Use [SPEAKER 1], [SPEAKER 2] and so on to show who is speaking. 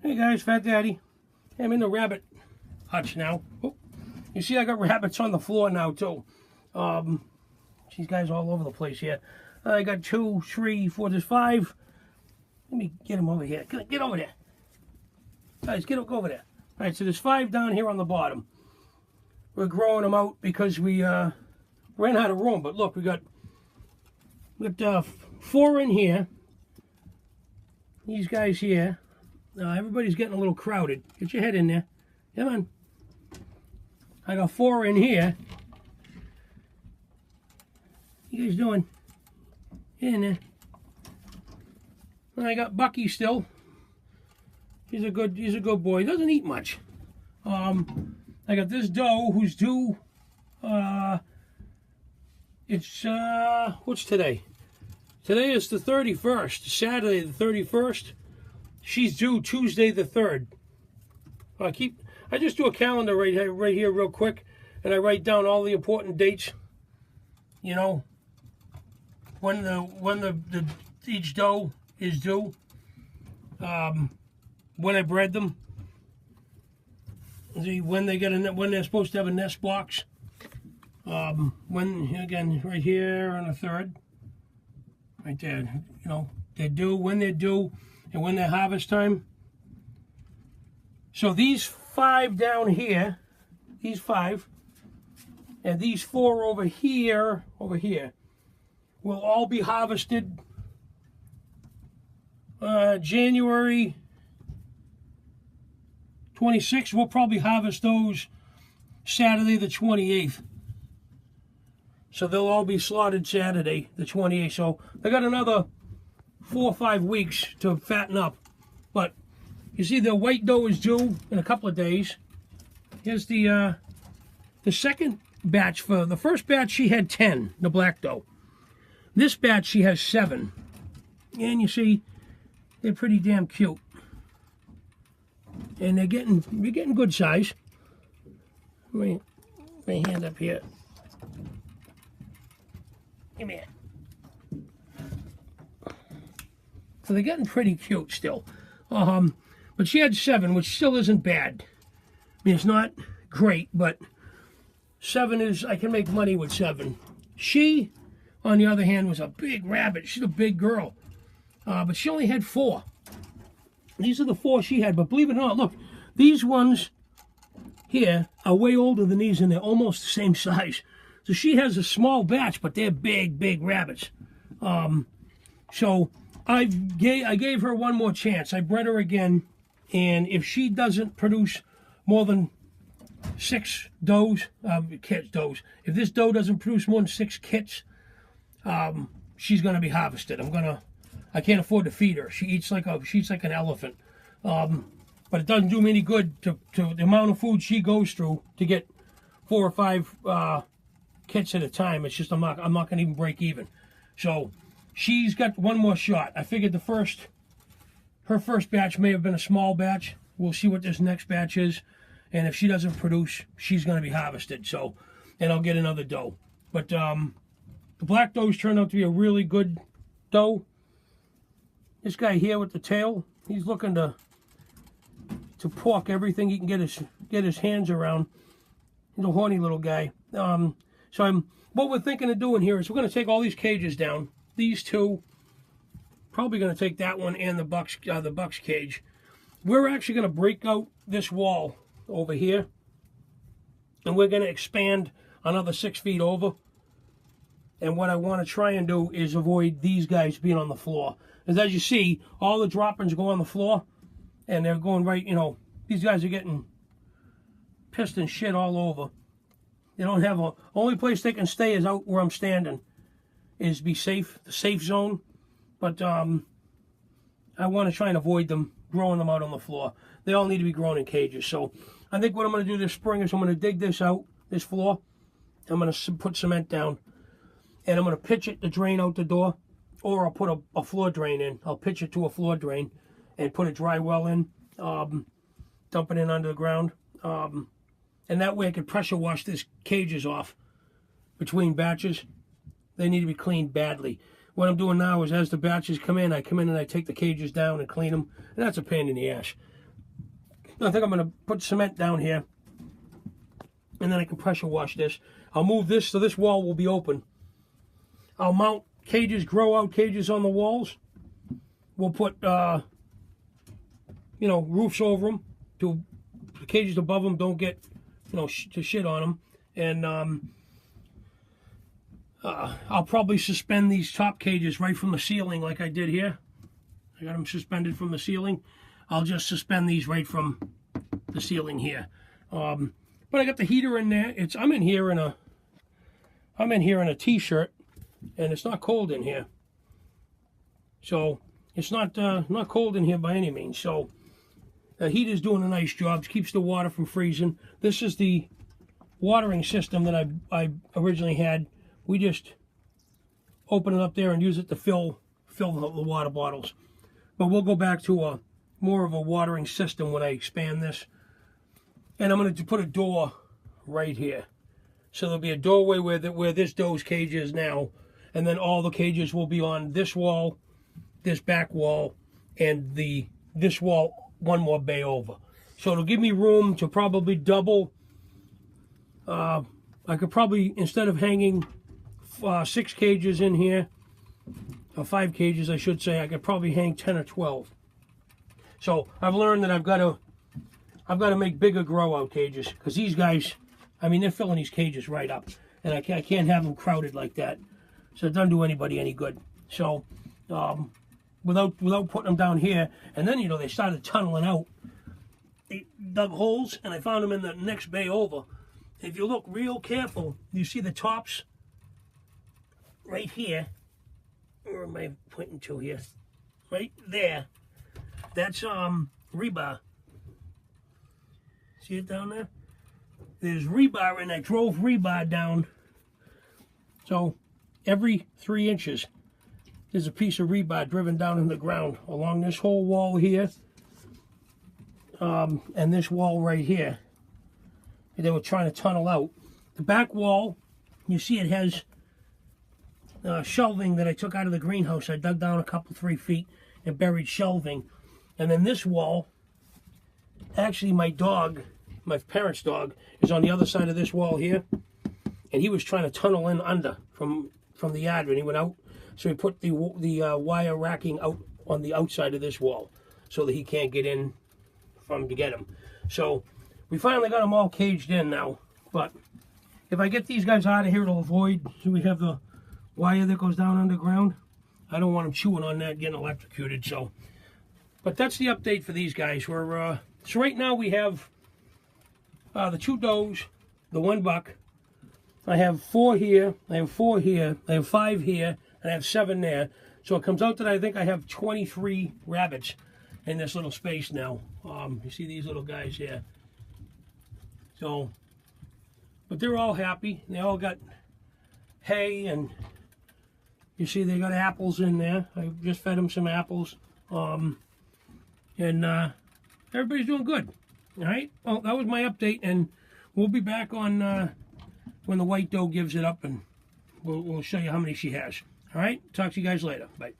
[SPEAKER 1] Hey guys, Fat Daddy. I'm in the rabbit hutch now. Oh, you see I got rabbits on the floor now too. These guys all over the place here. I got 2, 3, 4, there's 5. Let me get them over here. Get over there. Guys, go over there. All right, so there's 5 down here on the bottom. We're growing them out because we ran out of room. But look, we got 4 in here. These guys here. Everybody's getting a little crowded. Get your head in there. Come on. I got 4 in here. What you guys doing? Get in there. And I got Bucky still. He's a good boy. He doesn't eat much. I got this doe who's due. It's what's today? Today is the 31st. Saturday the 31st. She's due Tuesday the 3rd. I just do a calendar right here real quick, and I write down all the important dates. You know, when each doe is due. When I bred them. When they're supposed to have a nest box. When again right here on the 3rd. Right there. You know, they're due when they're due. And when they're harvest time. So these 5 down here, these 5, and these 4 over here, will all be harvested January 26th. We'll probably harvest those Saturday the 28th. So they'll all be slaughtered Saturday the 28th. So they got another 4 or 5 weeks to fatten up. But you see the white doe is due in a couple of days. Here's the second batch. For the first batch she had 10, the black doe. This batch she has 7. And you see they're pretty damn cute. And they're getting good size. Let me put my hand up here. Give me it. So they're getting pretty cute still. But she had 7, which still isn't bad. I mean, it's not great, but 7 is, I can make money with 7. She, on the other hand, was a big rabbit. She's a big girl. But she only had 4. These are the 4 she had, but believe it or not, look, these ones here are way older than these, and they're almost the same size. So she has a small batch, but they're big, big rabbits. So I gave her one more chance. I bred her again, and if she doesn't produce more than 6 does, if this doe doesn't produce more than 6 kits, she's gonna be harvested. I can't afford to feed her. She eats like an elephant. But it doesn't do me any good to the amount of food she goes through to get 4 or 5 kits at a time. It's just I'm not gonna even break even. So she's got one more shot. I figured her first batch may have been a small batch. We'll see what this next batch is, and if she doesn't produce, she's gonna be harvested. So, and I'll get another doe. But the black does turned out to be a really good doe. This guy here with the tail, he's looking to pork everything he can get his hands around. He's a horny little guy. What we're thinking of doing here is we're going to take all these cages down. These 2, probably going to take that one and the buck's cage. We're actually going to break out this wall over here, and we're going to expand another 6 feet over. And what I want to try and do is avoid these guys being on the floor. As you see, all the droppings go on the floor, and they're going right, you know, these guys are getting pissed and shit all over. They don't have only place they can stay is out where I'm standing, is be safe, the safe zone. But I want to try and avoid them, growing them out on the floor. They all need to be grown in cages. So I think what I'm going to do this spring is I'm going to dig this out, this floor. I'm going to put cement down, and I'm going to pitch it to drain out the door, or I'll put a floor drain in. I'll pitch it to a floor drain and put a dry well in, dump it in under the ground. And that way I can pressure wash these cages off between batches. They need to be cleaned badly. What I'm doing now is as the batches come in, I come in and I take the cages down and clean them. And that's a pain in the ass. I think I'm going to put cement down here, and then I can pressure wash this. I'll move this so this wall will be open. I'll mount cages, grow out cages on the walls. We'll put, you know, roofs over them to the cages above them don't get, you know, to shit on them. And I'll probably suspend these top cages right from the ceiling like I did here. I got them suspended from the ceiling. I'll just suspend these right from the ceiling here. But I got the heater in there. I'm in here in a t-shirt, and it's not cold in here. So it's not cold in here by any means. So the heater's doing a nice job. It keeps the water from freezing. This is the watering system that I originally had. We just open it up there and use it to fill the water bottles. But we'll go back to more of a watering system when I expand this. And I'm going to put a door right here. So there'll be a doorway where this doe's cage is now. And then all the cages will be on this wall, this back wall, and this wall one more bay over. So it'll give me room to probably double. I could probably, instead of hanging 6 cages in here, or 5 cages I should say, I could probably hang 10 or 12. So I've learned that I've got to make bigger grow out cages, because these guys, I mean, they're filling these cages right up, and I can't have them crowded like that. So it doesn't do anybody any good. So without putting them down here, and then, you know, they started tunneling out. They dug holes, and I found them in the next bay over. If you look real careful, you see the tops right here. Where am I pointing to here? Right there. That's rebar. See it down there? There's rebar, and I drove rebar down. So every 3 inches, there's a piece of rebar driven down in the ground along this whole wall here, and this wall right here. They were trying to tunnel out. The back wall, you see it has shelving that I took out of the greenhouse. I dug down a couple, 3 feet and buried shelving. And then this wall, actually my parents' dog, is on the other side of this wall here. And he was trying to tunnel in under from the yard when he went out. So he put the wire racking out on the outside of this wall so that he can't get in from to get him. So we finally got them all caged in now. But if I get these guys out of here, it'll avoid, so we have the wire that goes down underground. I don't want them chewing on that, getting electrocuted. So, but that's the update for these guys. So right now we have the 2 does, the 1 buck. I have 4 here, I have 4 here, I have 5 here, and I have 7 there. So it comes out that I think I have 23 rabbits in this little space now. You see these little guys here. So, but they're all happy. They all got hay, and you see they got apples in there. I just fed them some apples. And everybody's doing good. All right. Well, that was my update, and we'll be back on when the white doe gives it up, and we'll show you how many she has. All right. Talk to you guys later. Bye.